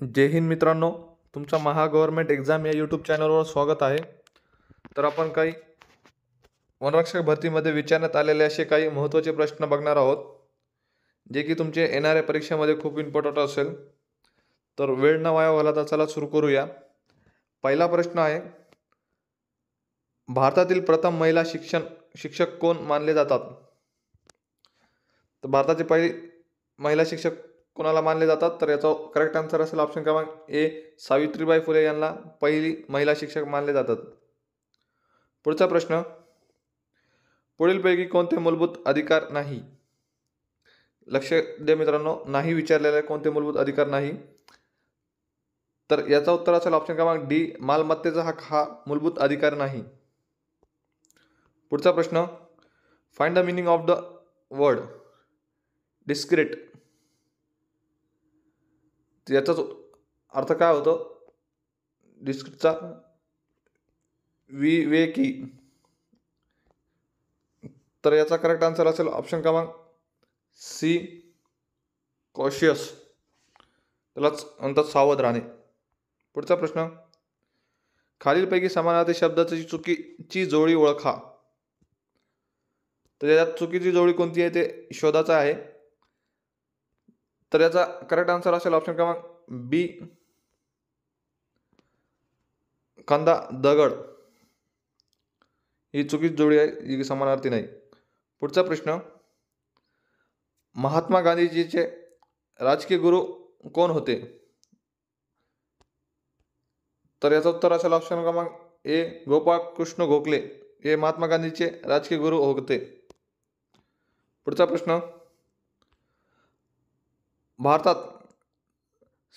जय हिंद मित्रांनो, तुमच्या महा government exam या यूट्यूब चॅनलवर स्वागत आहे. तर आपण काही वनरक्षक भरतीमध्ये विचारण्यात आलेले असे काही महत्त्वाचे प्रश्न बघणार आहोत, जे की तुमचे येणाऱ्या परीक्षेमध्ये खूप इम्पॉर्टंट असेल. तर वेळ न वाया घालवता चला सुरू करूया. पहिला प्रश्न आहे, भारतातील प्रथम महिला शिक्षक कोण मानले जातात? तर भारताची पहिली महिला शिक्षक कोणाला मानले जातात? तर याचा करेक्ट आन्सर असेल ऑप्शन क्रमांक ए, सावित्रीबाई फुले यांना पहिली महिला शिक्षक मानले जातात. पुढचा प्रश्न, पुढीलपैकी कोणते मूलभूत अधिकार नाही? लक्ष द्या मित्रांनो, नाही विचारलेले कोणते मूलभूत अधिकार नाही. तर याचा उत्तर असेल ऑप्शन क्रमांक डी, मालमत्तेचा हक्क हा मूलभूत अधिकार नाही. पुढचा प्रश्न, find the meaning of the word discrete. याचा अर्थ काय होतो? डिस्क्रीटचा विवेकी. तर याचा करेक्ट आन्सर असेल ऑप्शन क्रमांक सी, कॉशियस. त्यालाच म्हणतात सावध राहणे. पुढचा प्रश्न, खालीलपैकी समानार्थी शब्दाची चुकीची जोडी ओळखा. तर यात चुकीची जोडी कोणती आहे ते शोधायचं आहे. तर याचा करेक्ट आन्सर असेल ऑप्शन क्रमांक बी, कंदा दगड. ही चुकीची जोडी आहे, ही समानार्थी नाही. पुढचा प्रश्न, महात्मा गांधीजीचे राजकीय गुरु कोण होते? तर याचं उत्तर असेल ऑप्शन क्रमांक ए, गोपाळ कृष्ण गोखले. हे महात्मा गांधीचे राजकीय गुरु होते. पुढचा प्रश्न, भारतात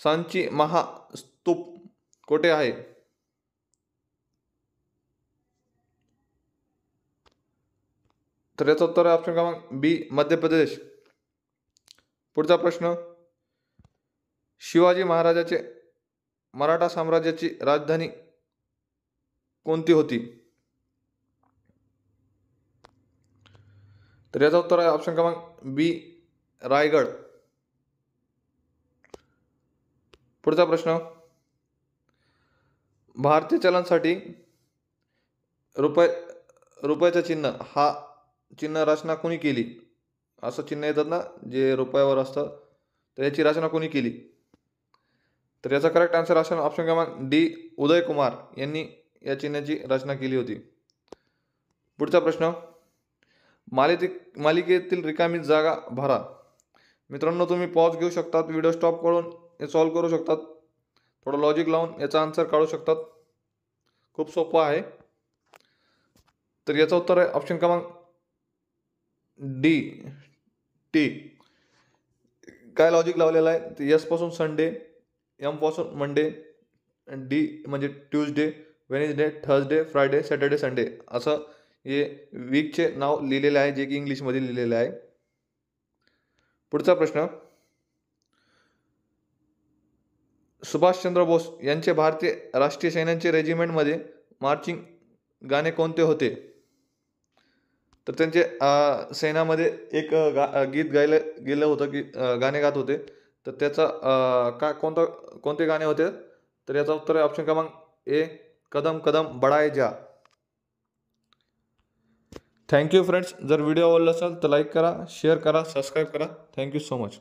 सांची महास्तूप कोठे आहे? तर याचं उत्तर आहे ऑप्शन क्रमांक बी, मध्य प्रदेश. पुढचा प्रश्न, शिवाजी महाराजाचे मराठा साम्राज्याची राजधानी कोणती होती? तर याचं उत्तर आहे ऑप्शन क्रमांक बी, रायगड. पुढचा प्रश्न, भारतीय चलनासाठी रुपयाचं चिन्ह हा चिन्ह रचना कोणी केली? असं चिन्ह येतात ना जे रुपयावर असतं, तर याची रचना कोणी केली? तर याचा करेक्ट आन्सर असेल ऑप्शन क्रमांक डी, उदय कुमार यांनी या चिन्हाची रचना केली होती. पुढचा प्रश्न, मालिकेतील रिकामी जागा भरा. मित्रांनो, तुम्ही पॉज घेऊ शकतात, व्हिडिओ स्टॉप करून हे सॉल्व्ह करू शकतात, थोडं लॉजिक लावून याचा आन्सर काढू शकतात. खूप सोपं आहे. तर याचं उत्तर आहे ऑप्शन क्रमांक डी, टी. काय लॉजिक लावलेलं आहे? तर एस पासून संडे, एम पासून मंडे, डी म्हणजे Tuesday, Wednesday, Thursday, Friday, Saturday, Sunday असं हे वीकचे नाव लिहिलेले आहे, जे की इंग्लिशमध्ये लिहिलेले आहे. पुढचा प्रश्न, सुभाषचंद्र बोस यांचे भारतीय राष्ट्रीय सैन्याचे रेजिमेंटमध्ये मार्चिंग गाणे कोणते होते? तर त्यांचे सैन्यामध्ये एक गीत गायलं गेलं होतं की गाणे गात होते. तर त्याचा कोणते गाणे होते? तर याचा उत्तर आहे ऑप्शन क्रमांक ए, कदम कदम बढाए जा. Thank you friends. जर व्हिडिओ आवडला असेल तर लाईक करा, शेअर करा, सबस्क्राईब करा. Thank you so much.